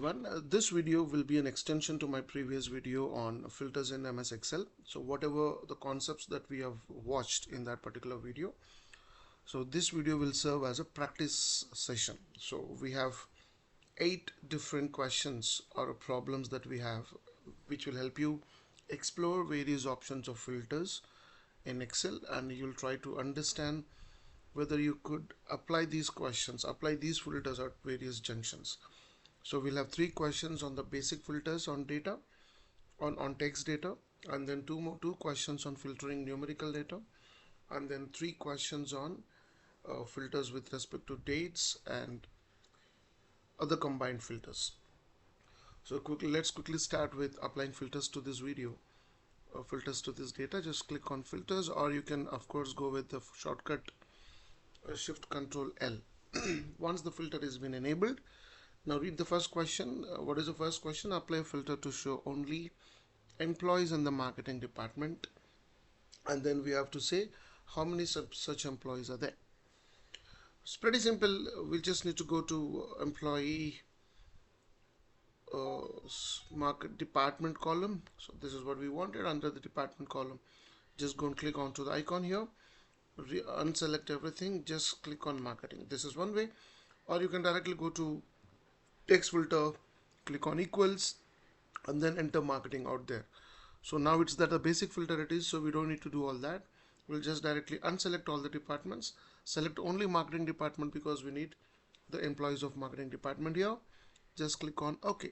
everyone. This video will be an extension to my previous video on filters in MS Excel. So whatever the concepts that we have watched in that particular video, so this video will serve as a practice session. So we have 8 different questions or problems that we have, which will help you explore various options of filters in Excel, and you'll try to understand whether you could apply these filters at various junctions. So we'll have 3 questions on the basic filters on data, on text data, and then two questions on filtering numerical data, and then 3 questions on filters with respect to dates and other combined filters. So let's quickly start with applying filters to this video, filters to this data. Just click on filters, or you can of course go with the shortcut Shift Control L. Once the filter has been enabled, now read the first question. What is the first question? Apply a filter to show only employees in the marketing department, and then we have to say how many such employees are there. It's pretty simple. We just need to go to employee market department column. So this is what we wanted. Under the department column, just go and click onto the icon here, unselect everything, just click on marketing. This is one way, or you can directly go to text filter, click on equals, and then enter marketing out there. So now it's that a basic filter it is, so we don't need to do all that. We'll just directly unselect all the departments, select only marketing department because we need the employees of marketing department here. Just click on OK.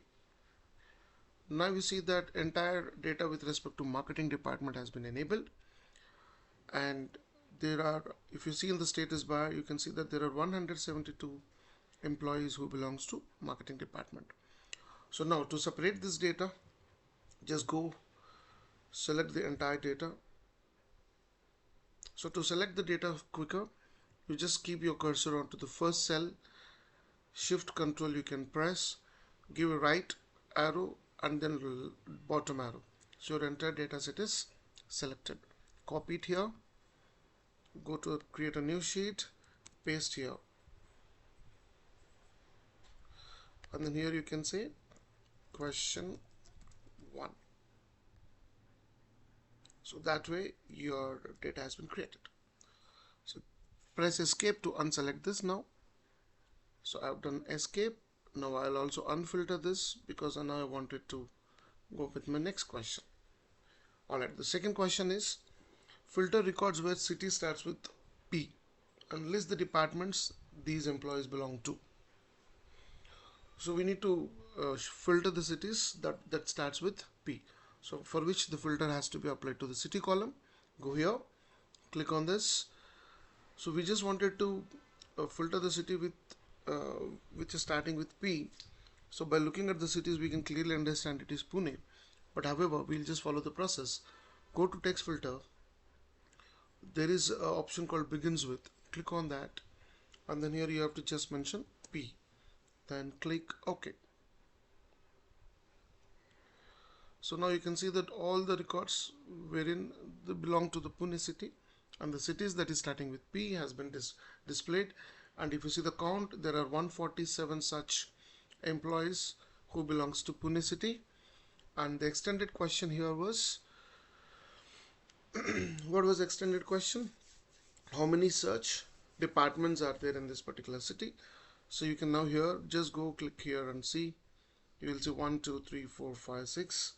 Now you see that entire data with respect to marketing department has been enabled, and there are, if you see in the status bar, you can see that there are 172 employees who belongs to marketing department. So now to separate this data, just go select the entire data. So to select the data quicker, you just keep your cursor onto the first cell, Shift Control you can press, give a right arrow and then bottom arrow. So your entire data set is selected. Copy it here, go to create a new sheet, paste here, and then here you can say question 1. So that way your data has been created. So press escape to unselect this now. So I've done escape. Now I'll also unfilter this because now I wanted to go with my next question. Alright, the second question is filter records where city starts with P and list the departments these employees belong to. So we need to filter the cities that starts with P. So for which the filter has to be applied to the city column. Go here, click on this. So we just wanted to filter the city with which is starting with P. So by looking at the cities, we can clearly understand it is Pune. But however, we'll just follow the process. Go to text filter. There is an option called begins with. Click on that, and then here you have to just mention P. Then click OK. So now you can see that all the records wherein they belong to the Pune city, and the cities that is starting with P has been displayed. And if you see the count, there are 147 such employees who belongs to Pune city. And the extended question here was what was the extended question? How many such departments are there in this particular city? So you can now here just go click here and see. You will see 1 2 3 4 5 6.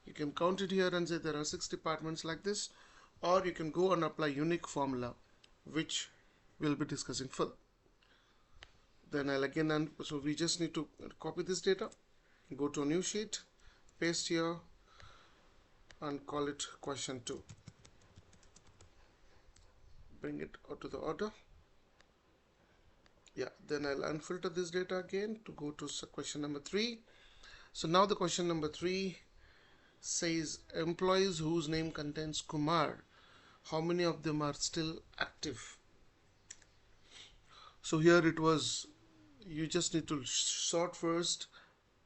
You can count it here and say there are 6 departments like this, or you can go and apply unique formula, which we'll be discussing further. Then I'll again, so we just need to copy this data, go to a new sheet, paste here, and call it question 2. Bring it out to the order. Yeah, then I'll unfilter this data again to go to question number 3. So now the question number 3 says employees whose name contains Kumar, how many of them are still active? So here it was, you just need to sort first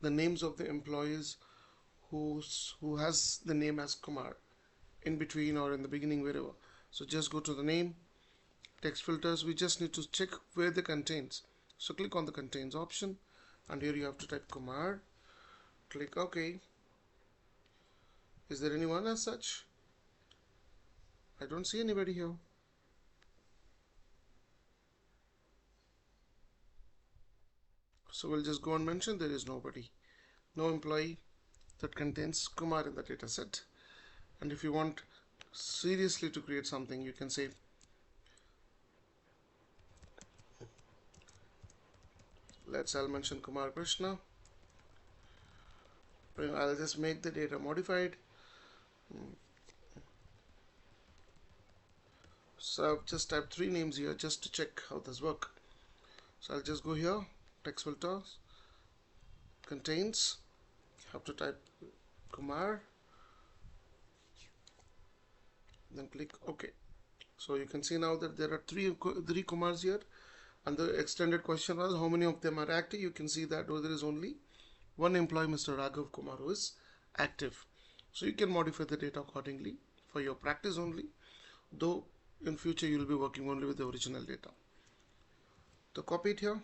the names of the employees who has the name as Kumar in between or in the beginning, wherever. So just go to the name, text filters, we just need to check where the contains. So click on the contains option, and here you have to type Kumar, click OK. Is there anyone as such? I don't see anybody here. So we'll just go and mention there is nobody, no employee that contains Kumar in the data set. And if you want seriously to create something, you can say I'll mention Kumar Krishna. I'll just make the data modified. So I've just typed 3 names here just to check how this works. So I'll just go here, text filters, contains, have to type Kumar, then click OK. So you can see now that there are three Kumars here, and the extended question was how many of them are active. You can see that there is only one employee, Mr. Raghav Kumar, who is active. So you can modify the data accordingly for your practice only, though in future you will be working only with the original data. So copy it here.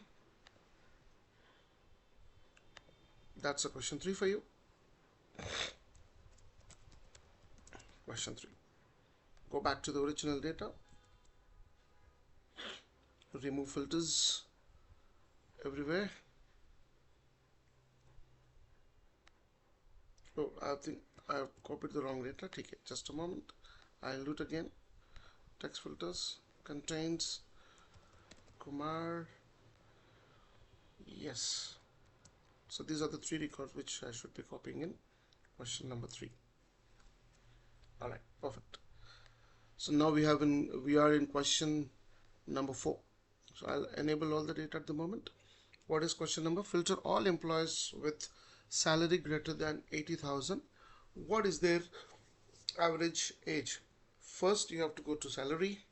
That's a question 3 for you. Question 3. Go back to the original data. Remove filters everywhere. Oh, I think I have copied the wrong data. Take it. Just a moment. I'll do it again. Text filters, contains Kumar. Yes. So these are the 3 records which I should be copying in question number 3. All right, perfect. So now we are in question number 4. So I'll enable all the data at the moment. What is question number? Filter all employees with salary greater than 80,000. What is their average age? First, you have to go to salary,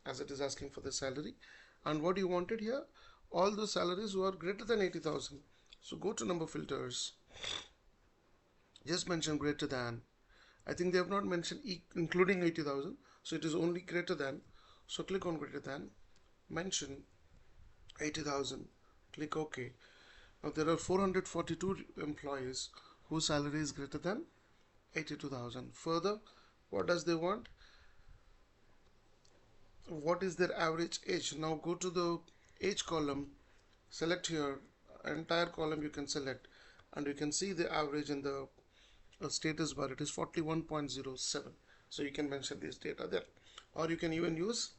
as it is asking for the salary. And what you wanted here? All the salaries who are greater than 80,000. So go to number filters. Just mention greater than. I think they have not mentioned including 80,000. So it is only greater than. So click on greater than. Mention 80,000. Click OK. Now there are 442 employees whose salary is greater than 82,000. Further, what does they want? What is their average age? Now go to the age column, select here, entire column you can select, and you can see the average in the status bar. It is 41.07. So you can mention this data there, or you can even use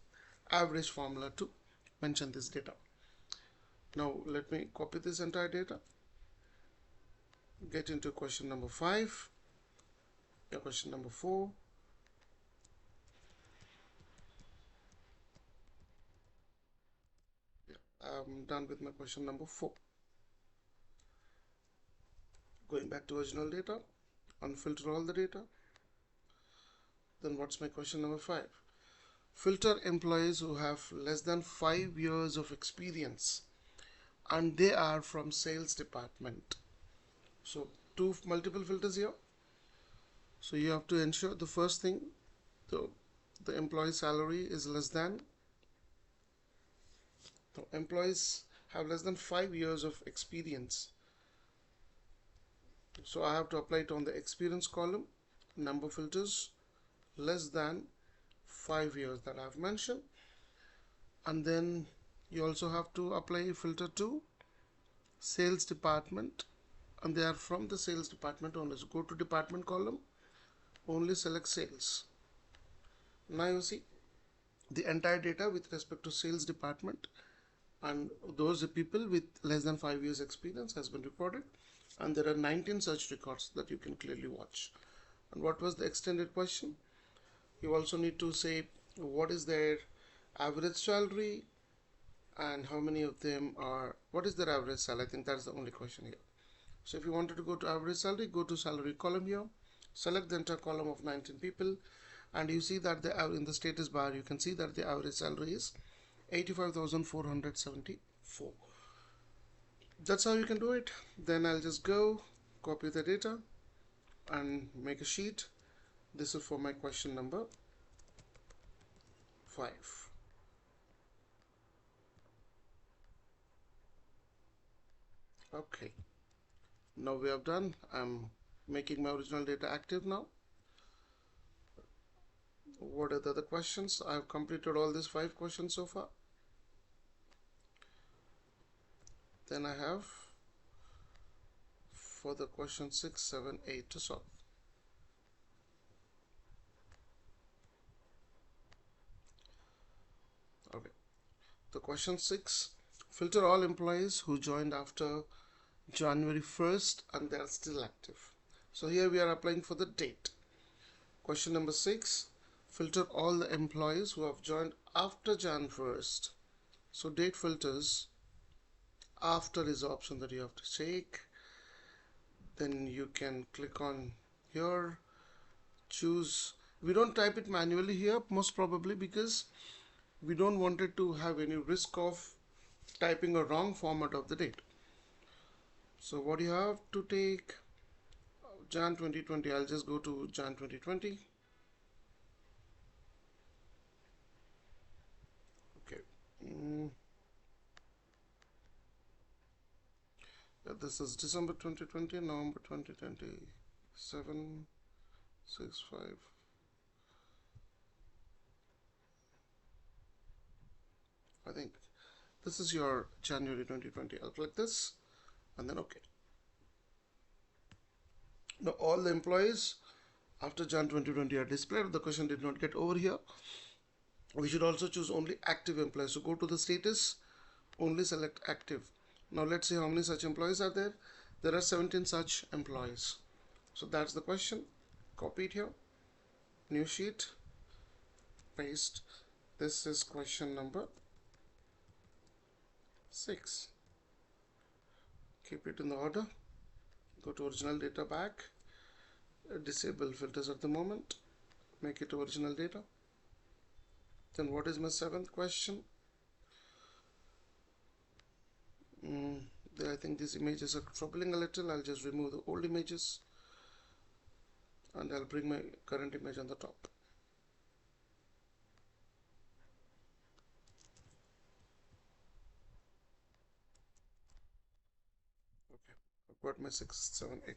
average formula to mention this data. Now let me copy this entire data, get into question number 5, question number 4. I'm done with my question number 4. Going back to original data, unfilter all the data. Then what's my question number 5? Filter employees who have less than 5 years of experience and they are from sales department. So multiple filters here. So you have to ensure the first thing, the employee salary is less than, employees have less than 5 years of experience. So I have to apply it on the experience column, number filters, less than 5 years that I have mentioned. And then you also have to apply a filter to sales department, and they are from the sales department only. So go to department column, only select sales. Now you see the entire data with respect to sales department and those people with less than 5 years experience has been recorded, and there are 19 such records that you can clearly watch. And what was the extended question? You also need to say what is their average salary and how many of them are, what is their average salary? I think that's the only question here. So if you wanted to go to average salary, go to salary column here, select the entire column of 19 people, and you see that in the status bar you can see that the average salary is 85,474. That's how you can do it. Then I'll just go copy the data and make a sheet. This is for my question number 5. Okay, Now we have done. I'm making my original data active now. What are the other questions? I've completed all these 5 questions so far. Then I have for the question 6, 7, 8 to solve. Okay. The question 6, filter all employees who joined after January 1st and they are still active. So here we are applying for the date. Question number 6, filter all the employees who have joined after Jan 1st. So date filters after is the option that you have to take. Then you can click on here, choose. We don't type it manually here most probably because we don't want it to have any risk of typing a wrong format of the date. So what you have to take, Jan 2020, I'll just go to Jan 2020. Okay. This is December 2020, November 2020, 7, 6, 5. I think this is your January 2020. I'll click this and then OK. Now all the employees after Jan 2020 are displayed. The question did not get over here. We should also choose only active employees. So go to the status, only select active. Now let's see how many such employees are there. There are 17 such employees. So that's the question. Copy it here. New sheet. Paste. This is question number 6. Keep it in the order. Go to original data back. Disable filters at the moment. Make it original data. Then what is my 7th question? I think these images are troubling a little. I'll just remove the old images and I'll bring my current image on the top. Okay, I've got my 6, 7, 8.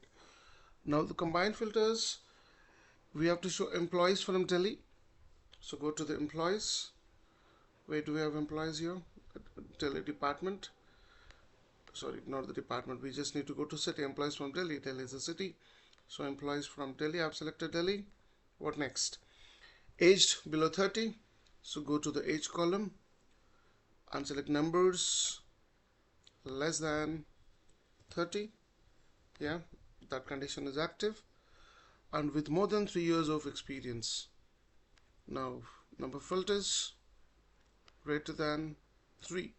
Now the combined filters, we have to show employees from Delhi. So go to the employees. Where do we have employees here? Delhi department. Sorry, not the department. We just need to go to city. Employees from Delhi. Delhi is a city. So employees from Delhi. I've selected Delhi. What next? Aged below 30. So go to the age column and select numbers less than 30. Yeah, that condition is active. And with more than 3 years of experience. Now, number filters greater than 3.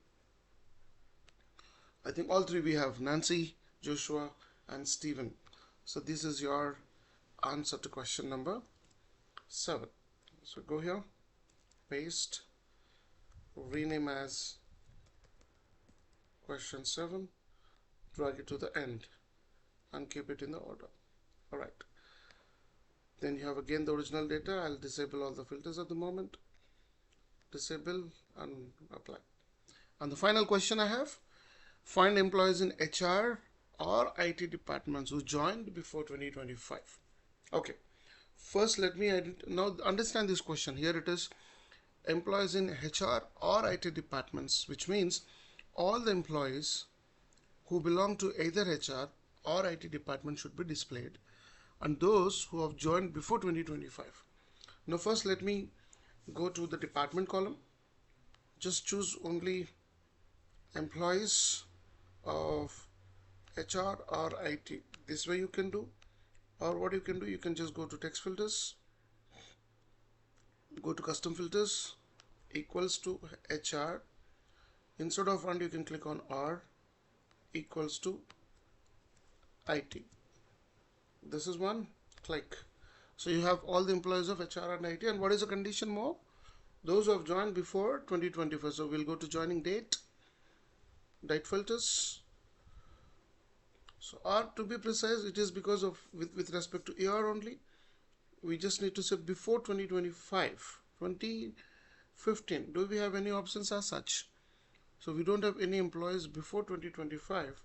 I think all 3 we have: Nancy, Joshua, and Stephen. So this is your answer to question number 7. So go here, paste, rename as question 7, drag it to the end, and keep it in the order. Alright. Then you have again the original data. I'll disable all the filters at the moment. Disable and apply. And the final question I have, find employees in HR or IT departments who joined before 2025. Okay, first let me now understand this question. Here it is, employees in HR or IT departments, which means all the employees who belong to either HR or IT department should be displayed, and those who have joined before 2025. Now first let me go to the department column. Just choose only employees of HR or IT. This way you can do, or what you can do, you can just go to text filters, go to custom filters, equals to HR. Instead of and you can click on R, equals to IT. This is one, click. So you have all the employees of HR and IT. And what is the condition more? Those who have joined before 2025. So we'll go to joining date, date filters. So R, to be precise, it is because of with respect to year only. We just need to say before 2025, 2015. Do we have any options as such? So we don't have any employees before 2025.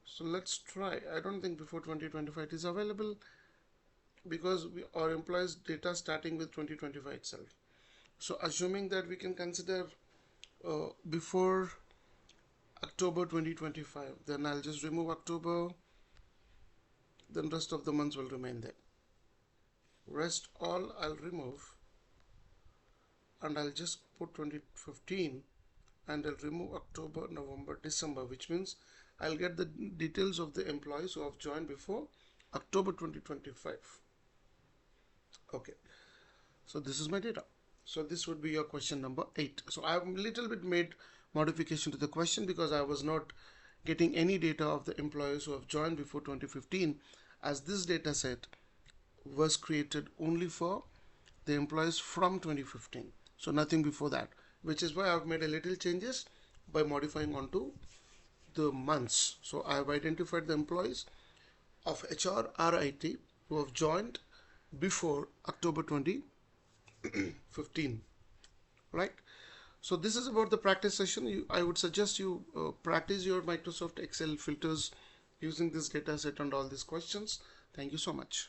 So let's try. I don't think before 2025 it is available, because our employees data starting with 2025 itself. So assuming that we can consider before October 2025, then I'll just remove October, then rest of the months will remain there. Rest all I'll remove, and I'll just put 2015, and I'll remove October, November, December, which means I'll get the details of the employees who have joined before October 2025. Okay, so this is my data. So this would be your question number 8. So I've a little bit made modification to the question because I was not getting any data of the employees who have joined before 2015, as this data set was created only for the employees from 2015. So nothing before that, which is why I've made a little changes by modifying onto the months. So I've identified the employees of HR or IT who have joined before October 2015, right? So this is about the practice session. I would suggest you practice your Microsoft Excel filters using this data set and all these questions. Thank you so much.